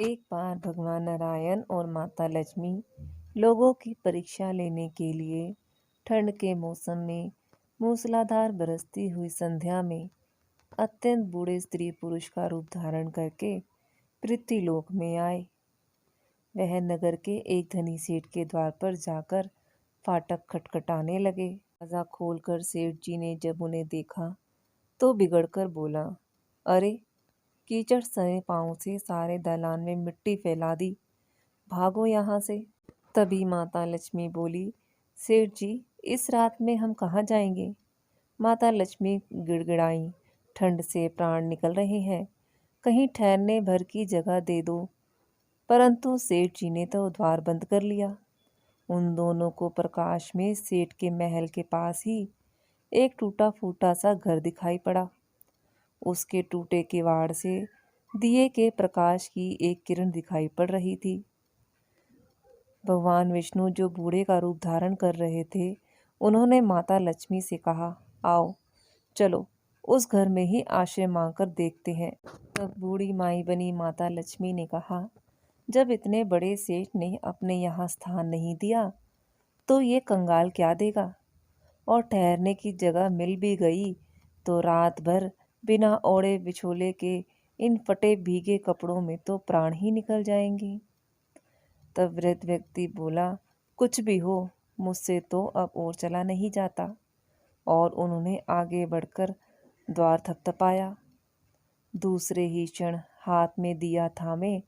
एक बार भगवान नारायण और माता लक्ष्मी लोगों की परीक्षा लेने के लिए ठंड के मौसम में मूसलाधार बरसती हुई संध्या में अत्यंत बूढ़े स्त्री पुरुष का रूप धारण करके पृथ्वीलोक में आए। वह नगर के एक धनी सेठ के द्वार पर जाकर फाटक खटखटाने लगे। दरवाजा खोलकर सेठ जी ने जब उन्हें देखा तो बिगड़कर बोला, अरे, कीचड़ सने पांव से सारे दालान में मिट्टी फैला दी, भागो यहाँ से। तभी माता लक्ष्मी बोली, सेठ जी, इस रात में हम कहाँ जाएंगे। माता लक्ष्मी गिड़गिड़ाई, ठंड से प्राण निकल रहे हैं, कहीं ठहरने भर की जगह दे दो। परंतु सेठ जी ने तो द्वार बंद कर लिया। उन दोनों को प्रकाश में सेठ के महल के पास ही एक टूटा फूटा सा घर दिखाई पड़ा। उसके टूटे किवाड़ से दिए के प्रकाश की एक किरण दिखाई पड़ रही थी। भगवान विष्णु जो बूढ़े का रूप धारण कर रहे थे, उन्होंने माता लक्ष्मी से कहा, आओ चलो उस घर में ही आश्रय मांगकर देखते हैं। तब बूढ़ी माई बनी माता लक्ष्मी ने कहा, जब इतने बड़े सेठ ने अपने यहाँ स्थान नहीं दिया तो ये कंगाल क्या देगा, और ठहरने की जगह मिल भी गई तो रात भर बिना ओढ़े बिछोले के इन फटे भीगे कपड़ों में तो प्राण ही निकल जाएंगे। तब वृद्ध व्यक्ति बोला, कुछ भी हो, मुझसे तो अब और चला नहीं जाता। और उन्होंने आगे बढ़कर द्वार थपथपाया। दूसरे ही क्षण हाथ में दिया थामे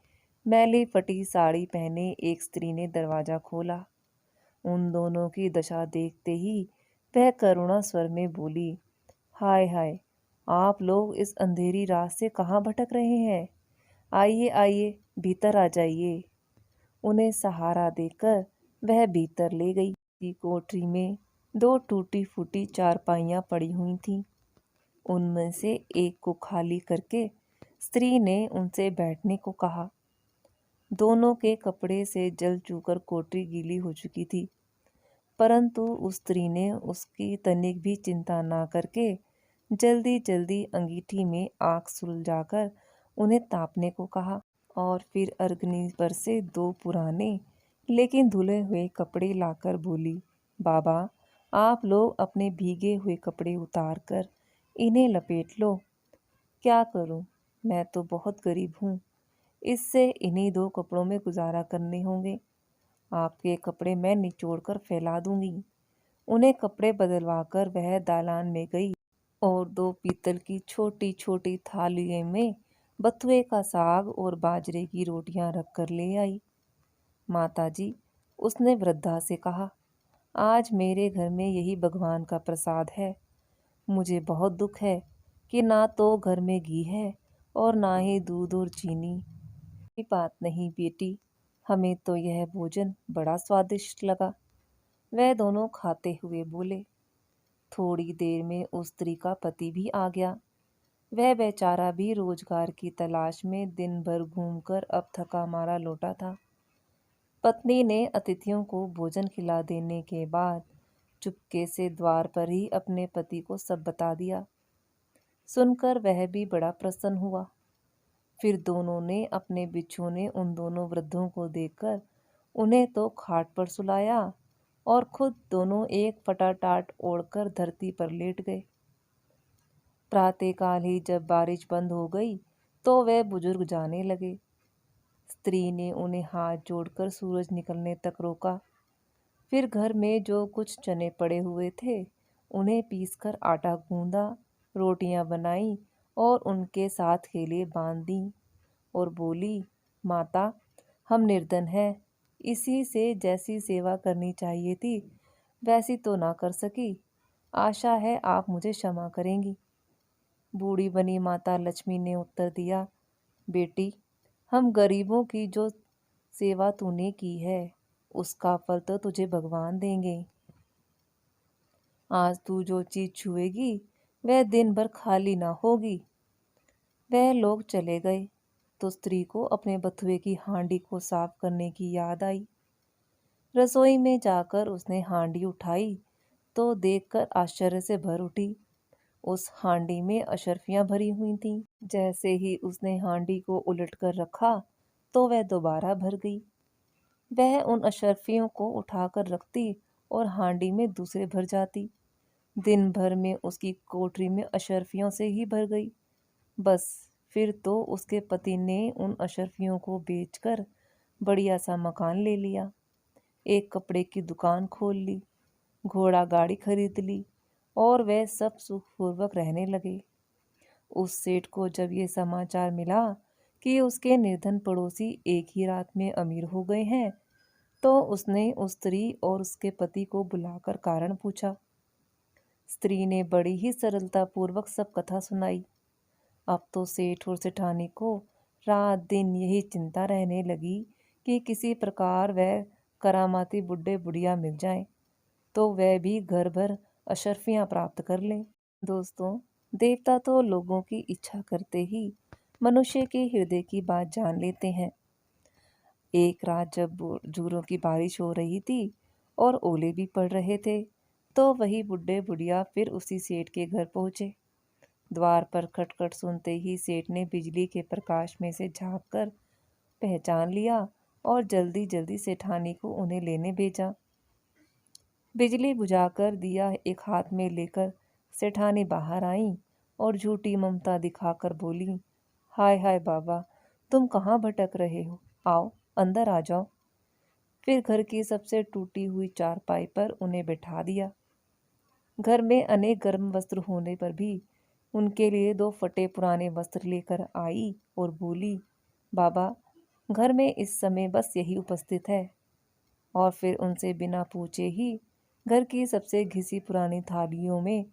मैली फटी साड़ी पहने एक स्त्री ने दरवाजा खोला। उन दोनों की दशा देखते ही वह करुणा स्वर में बोली, हाय हाय, आप लोग इस अंधेरी रात से कहाँ भटक रहे हैं। आइए आइए, भीतर आ जाइए। उन्हें सहारा देकर वह भीतर ले गई। की कोठरी में दो टूटी फूटी चारपाइयाँ पड़ी हुई थीं। उनमें से एक को खाली करके स्त्री ने उनसे बैठने को कहा। दोनों के कपड़े से जल चूकर कोठरी गीली हो चुकी थी, परंतु उस स्त्री ने उसकी तनिक भी चिंता ना करके जल्दी जल्दी अंगीठी में आग सुलझाकर उन्हें तापने को कहा, और फिर अग्नि पर से दो पुराने लेकिन धुले हुए कपड़े लाकर बोली, बाबा, आप लोग अपने भीगे हुए कपड़े उतार कर इन्हें लपेट लो। क्या करूं, मैं तो बहुत गरीब हूं, इससे इन्हीं दो कपड़ों में गुजारा करने होंगे। आपके कपड़े मैं निचोड़ कर फैला दूंगी। उन्हें कपड़े बदलवाकर वह दालान में गई और दो पीतल की छोटी छोटी थालियों में बथुए का साग और बाजरे की रोटियां रख कर ले आई। माताजी, उसने वृद्धा से कहा, आज मेरे घर में यही भगवान का प्रसाद है। मुझे बहुत दुख है कि ना तो घर में घी है और ना ही दूध और चीनी। कोई बात नहीं बेटी, हमें तो यह भोजन बड़ा स्वादिष्ट लगा। वह दोनों खाते हुए बोले। थोड़ी देर में उस स्त्री का पति भी आ गया। वह बेचारा भी रोजगार की तलाश में दिन भर घूमकर अब थका मारा लौटा था। पत्नी ने अतिथियों को भोजन खिला देने के बाद चुपके से द्वार पर ही अपने पति को सब बता दिया। सुनकर वह भी बड़ा प्रसन्न हुआ। फिर दोनों ने अपने बिच्छू उन दोनों वृद्धों को देखकर उन्हें तो खाट पर सुलाया और खुद दोनों एक फटाटाट ओढ़कर धरती पर लेट गए। प्रातःकाल ही जब बारिश बंद हो गई तो वे बुजुर्ग जाने लगे। स्त्री ने उन्हें हाथ जोड़कर सूरज निकलने तक रोका। फिर घर में जो कुछ चने पड़े हुए थे उन्हें पीसकर आटा गूंदा, रोटियां बनाई और उनके साथ केले बांध दी और बोली, माता, हम निर्धन हैं, इसी से जैसी सेवा करनी चाहिए थी वैसी तो ना कर सकी। आशा है आप मुझे क्षमा करेंगी। बूढ़ी बनी माता लक्ष्मी ने उत्तर दिया, बेटी, हम गरीबों की जो सेवा तूने की है उसका फल तो तुझे भगवान देंगे। आज तू जो चीज छुएगी वह दिन भर खाली ना होगी। वह लोग चले गए तो स्त्री को अपने बथुए की हांडी को साफ करने की याद आई। रसोई में जाकर उसने हांडी उठाई तो देखकर आश्चर्य से भर उठी। उस हांडी में अशर्फियां भरी हुई थीं। जैसे ही उसने हांडी को उलट कर रखा तो वह दोबारा भर गई। वह उन अशर्फियों को उठाकर रखती और हांडी में दूसरे भर जाती। दिन भर में उसकी कोठरी में अशर्फियों से ही भर गई। बस फिर तो उसके पति ने उन अशर्फियों को बेचकर बढ़िया सा मकान ले लिया, एक कपड़े की दुकान खोल ली, घोड़ा गाड़ी खरीद ली और वे सब सुखपूर्वक रहने लगे। उस सेठ को जब ये समाचार मिला कि उसके निर्धन पड़ोसी एक ही रात में अमीर हो गए हैं, तो उसने उस स्त्री और उसके पति को बुलाकर कारण पूछा। स्त्री ने बड़ी ही सरलता पूर्वक सब कथा सुनाई। अब तो सेठ और सेठानी को रात दिन यही चिंता रहने लगी कि किसी प्रकार वह करामाती बुढ़े बुढ़िया मिल जाएं, तो वह भी घर भर अशर्फियाँ प्राप्त कर लें। दोस्तों, देवता तो लोगों की इच्छा करते ही मनुष्य के हृदय की बात जान लेते हैं। एक रात जब जूरों की बारिश हो रही थी और ओले भी पड़ रहे थे, तो वही बुढ़े बुढ़िया फिर उसी सेठ के घर पहुंचे। द्वार पर खटखट सुनते ही सेठ ने बिजली के प्रकाश में से झांक कर पहचान लिया और जल्दी जल्दी सेठानी को उन्हें लेने भेजा। बिजली बुझाकर दिया एक हाथ में लेकर सेठानी बाहर आई और झूठी ममता दिखाकर बोली, हाय हाय बाबा, तुम कहाँ भटक रहे हो? आओ अंदर आ जाओ। फिर घर की सबसे टूटी हुई चारपाई पर उन्हें बैठा दिया। घर में अनेक गर्म वस्त्र होने पर भी उनके लिए 2 फटे पुराने वस्त्र लेकर आई और बोली, बाबा, घर में इस समय बस यही उपस्थित है। और फिर उनसे बिना पूछे ही घर की सबसे घिसी पुरानी थालियों में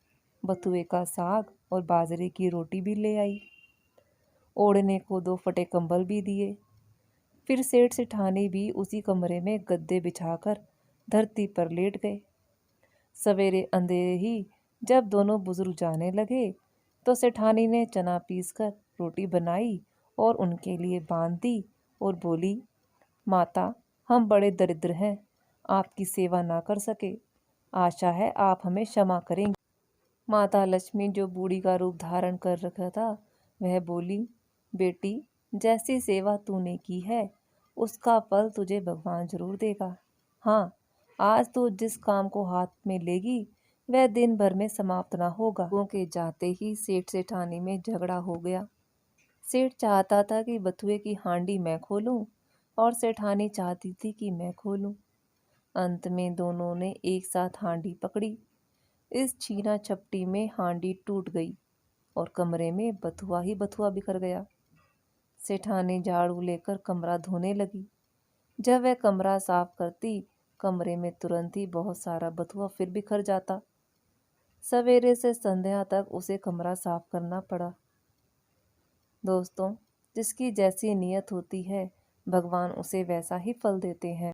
बथुए का साग और बाजरे की रोटी भी ले आई। ओढ़ने को 2 फटे कंबल भी दिए। फिर सेठ सेठानी भी उसी कमरे में गद्दे बिछाकर धरती पर लेट गए। सवेरे अंधेरे ही जब दोनों बुजुर्ग जाने लगे, तो सेठानी ने चना पीसकर रोटी बनाई और उनके लिए बांध दी और बोली, माता, हम बड़े दरिद्र हैं, आपकी सेवा ना कर सके। आशा है आप हमें क्षमा करेंगे। माता लक्ष्मी, जो बूढ़ी का रूप धारण कर रखा था, वह बोली, बेटी, जैसी सेवा तूने की है उसका फल तुझे भगवान जरूर देगा। हाँ, आज तू जिस काम को हाथ में लेगी वह दिन भर में समाप्त ना होगा। लोगों के जाते ही सेठ सेठानी में झगड़ा हो गया। सेठ चाहता था कि बथुए की हांडी मैं खोलूं और सेठानी चाहती थी कि मैं खोलूं। अंत में दोनों ने एक साथ हांडी पकड़ी। इस छीना छपटी में हांडी टूट गई और कमरे में बथुआ ही बथुआ बिखर गया। सेठानी झाड़ू लेकर कमरा धोने लगी। जब वह कमरा साफ करती, कमरे में तुरंत ही बहुत सारा बथुआ फिर बिखर जाता। सवेरे से संध्या तक उसे कमरा साफ करना पड़ा। दोस्तों, जिसकी जैसी नीयत होती है, भगवान उसे वैसा ही फल देते हैं।